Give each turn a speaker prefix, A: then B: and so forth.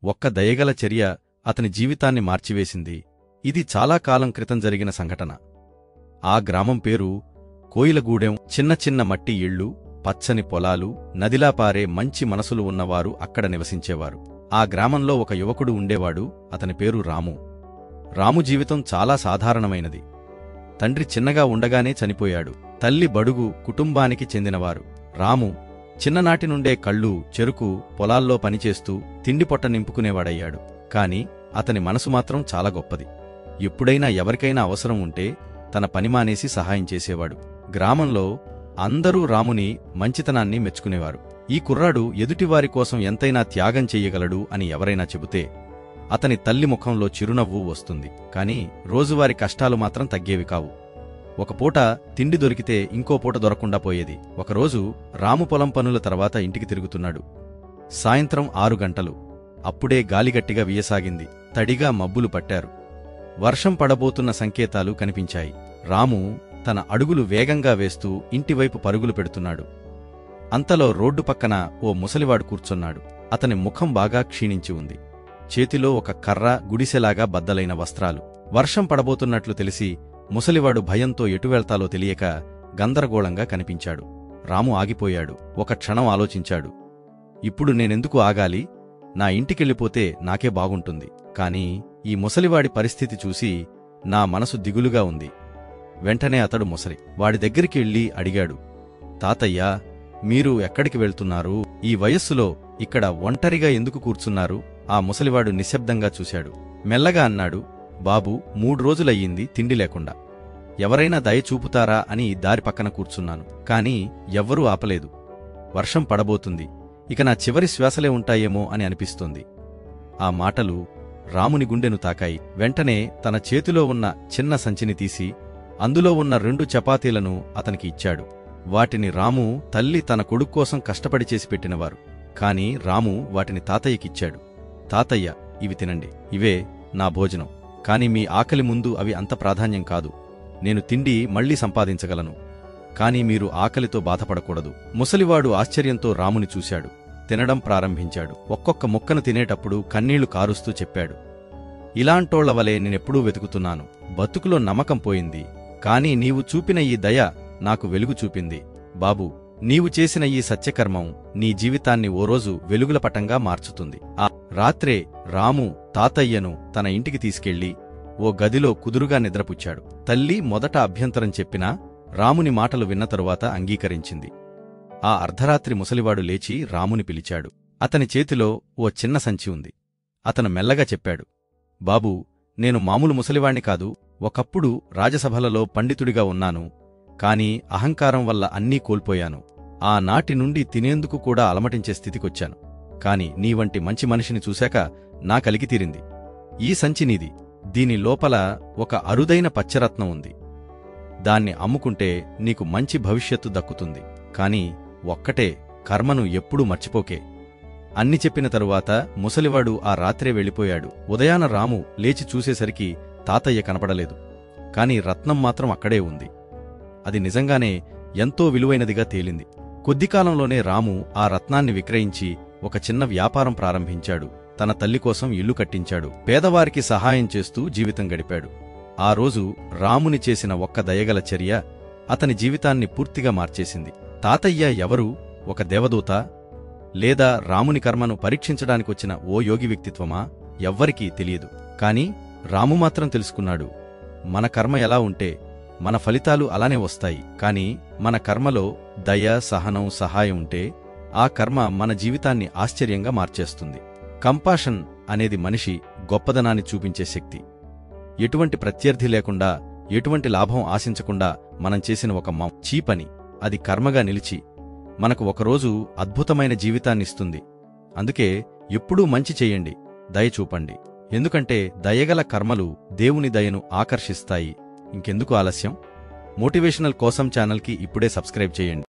A: ఒక్క దయగల చర్య అతని జీవితాన్ని మార్చివేసింది. ఇది చాలా కాలం క్రితం జరిగిన సంఘటన. ఆ గ్రామం పేరు కోయిలగూడెం. చిన్న చిన్న మట్టి ఇళ్ళు, పచ్చని పొలాలు, నదిలా పారే మంచి మనసులు ఉన్నవారు అక్కడ నివసించేవారు. ఆ గ్రామంలో ఒక యువకుడు ఉండేవాడు. అతని పేరు రాము. రాము జీవితం చాలా సాధారణమైనది. తండ్రి చిన్నగా ఉండగానే చనిపోయాడు. తల్లి బడుగు కుటుంబానికి చెందినవారు. రాము చిన్ననాటి నుండే కళ్ళు, చెరుకు, పొలాల్లో పనిచేస్తూ తిండిపొట్ట నింపుకునేవాడయ్యాడు. కాని అతని మనసు మాత్రం చాలా గొప్పది. ఎప్పుడైనా ఎవరికైనా అవసరం ఉంటే తన పని మానేసి సహాయం చేసేవాడు. గ్రామంలో అందరూ రాముని మంచితనాన్ని మెచ్చుకునేవారు. ఈ కుర్రాడు ఎదుటివారి కోసం ఎంతైనా త్యాగం చెయ్యగలడు అని ఎవరైనా చెబితే అతని తల్లి ముఖంలో చిరునవ్వు వస్తుంది. కాని రోజువారి కష్టాలు మాత్రం తగ్గేవి కావు. ఒక పూట తిండి దొరికితే ఇంకో పూట దొరకకుండా పోయేది. ఒకరోజు రాము పొలం పనుల తర్వాత ఇంటికి తిరుగుతున్నాడు. సాయంత్రం 6 గంటలు. అప్పుడే గాలిగట్టిగా వీయసాగింది. తడిగా మబ్బులు పట్టారు. వర్షం పడబోతున్న సంకేతాలు కనిపించాయి. రాము తన అడుగులు వేగంగా వేస్తూ ఇంటివైపు పరుగులు పెడుతున్నాడు. అంతలో రోడ్డు పక్కన ఓ ముసలివాడు కూర్చున్నాడు. అతని ముఖం బాగా క్షీణించి ఉంది. చేతిలో ఒక కర్ర, గుడిసెలాగా బద్దలైన వస్త్రాలు. వర్షం పడబోతున్నట్లు తెలిసి ముసలివాడు భయంతో ఎటు వెళ్తాలో తెలియక గందరగోళంగా కనిపించాడు. రాము ఆగిపోయాడు. ఒక క్షణం ఆలోచించాడు. ఇప్పుడు నేనెందుకు ఆగాలి? నా ఇంటికెళ్ళిపోతే నాకే బాగుంటుంది. కాని ఈ ముసలివాడి పరిస్థితి చూసి నా మనసు దిగులుగా ఉంది. వెంటనే అతడు వాడి దగ్గరికి వెళ్ళి అడిగాడు, తాతయ్యా, మీరు ఎక్కడికి వెళ్తున్నారు? ఈ వయస్సులో ఇక్కడ ఒంటరిగా ఎందుకు కూర్చున్నారు? ఆ ముసలివాడు నిశ్శబ్దంగా చూశాడు. మెల్లగా అన్నాడు, బాబూ, 3 రోజులయ్యింది తిండి లేకుండా. ఎవరైనా దయ చూపుతారా అని దారి పక్కన కూర్చున్నాను. కాని ఎవ్వరూ ఆపలేదు. వర్షం పడబోతుంది. ఇక నా చివరి శ్వాసలే ఉంటాయేమో అని అనిపిస్తోంది. ఆ మాటలు రాముని గుండెను తాకాయి. వెంటనే తన చేతిలో ఉన్న చిన్న సంచిని తీసి అందులో ఉన్న 2 చపాతీలను అతనికి ఇచ్చాడు. వాటిని రాము తల్లి తన కొడుక్కోసం కష్టపడి చేసి పెట్టినవారు. కాని రాము వాటిని తాతయ్యకిచ్చాడు. తాతయ్య, ఇవి తినండి. ఇవే నా భోజనం. కాని మీ ఆకలి ముందు అవి అంత ప్రాధాన్యం కాదు. నేను తిండి మళ్లీ సంపాదించగలను. కాని మీరు ఆకలితో బాధపడకూడదు. ముసలివాడు ఆశ్చర్యంతో రాముని చూశాడు. తినడం ప్రారంభించాడు. ఒక్కొక్క ముక్కను తినేటప్పుడు కన్నీళ్లు కారుస్తూ చెప్పాడు, ఇలాంటోళ్లవలే నేనెప్పుడూ వెతుకుతున్నాను. బతుకులో నమ్మకం పోయింది. కాని నీవు చూపిన ఈ దయ నాకు వెలుగు చూపింది. బాబూ, నీవు చేసిన ఈ సత్యకర్మం నీ జీవితాన్ని ఓ రోజు వెలుగుల పటంగా మార్చుతుంది. ఆ రాత్రే రాము తాతయ్యను తన ఇంటికి తీసుకెళ్లి ఓ గదిలో కుదురుగా నిద్రపుచ్చాడు. తల్లి మొదట అభ్యంతరం చెప్పినా రాముని మాటలు విన్న తరువాత అంగీకరించింది. ఆ అర్ధరాత్రి ముసలివాడు లేచి రాముని పిలిచాడు. అతని చేతిలో ఓ చిన్న సంచి ఉంది. అతను మెల్లగా చెప్పాడు, బాబూ, నేను మామూలు ముసలివాణ్ణి కాదు. ఒకప్పుడు రాజసభలలో పండితుడిగా ఉన్నాను. కాని అహంకారం వల్ల అన్నీ కోల్పోయాను. ఆనాటి నుండి తినేందుకు కూడా అలమటించే స్థితికొచ్చాను. కాని నీవంటి మంచి మనిషిని చూశాక నా కలిగి తీరింది. ఈ సంచి నీది. దీని లోపల ఒక అరుదైన పచ్చరత్నం ఉంది. దాన్ని అమ్ముకుంటే నీకు మంచి భవిష్యత్తు దక్కుతుంది. కాని ఒక్కటే, కర్మను ఎప్పుడూ మర్చిపోకే. అన్ని చెప్పిన తరువాత ముసలివాడు ఆ రాత్రే వెళ్ళిపోయాడు. ఉదయాన రాము లేచి చూసేసరికి తాతయ్య కనపడలేదు. కాని రత్నం మాత్రం అక్కడే ఉంది. అది నిజంగానే ఎంతో విలువైనదిగా తేలింది. కొద్దికాలంలోనే రాము ఆ రత్నాన్ని విక్రయించి ఒక చిన్న వ్యాపారం ప్రారంభించాడు. తన తల్లి కోసం ఇల్లు కట్టించాడు. పేదవారికి సహాయం చేస్తూ జీవితం గడిపాడు. ఆ రోజు రాముని చేసిన ఒక్క దయగల చర్య అతని జీవితాన్ని పూర్తిగా మార్చేసింది. తాతయ్య ఎవరు? ఒక దేవదూత? లేదా రాముని కర్మను పరీక్షించడానికొచ్చిన ఓ యోగి వ్యక్తిత్వమా? ఎవ్వరికీ తెలియదు. కాని రాము మాత్రం తెలుసుకున్నాడు, మన కర్మ ఎలా ఉంటే మన ఫలితాలు అలానే వస్తాయి. కాని మన కర్మలో దయ, సహనం, సహాయం ఉంటే ఆ కర్మ మన జీవితాన్ని ఆశ్చర్యంగా మార్చేస్తుంది. కంపాషన్ అనేది మనిషి గొప్పదనాన్ని చూపించే శక్తి. ఎటువంటి ప్రత్యర్థి లేకుండా, ఎటువంటి లాభం ఆశించకుండా మనం చేసిన ఒక చీపని అది కర్మగా నిలిచి మనకు ఒకరోజు అద్భుతమైన జీవితాన్నిస్తుంది. అందుకే ఎప్పుడూ మంచి చెయ్యండి, దయ చూపండి. ఎందుకంటే దయగల కర్మలు దేవుని దయను ఆకర్షిస్తాయి. ఇంకెందుకు ఆలస్యం? మోటివేషనల్ కోసం ఛానల్కి ఇప్పుడే సబ్స్క్రైబ్ చేయండి.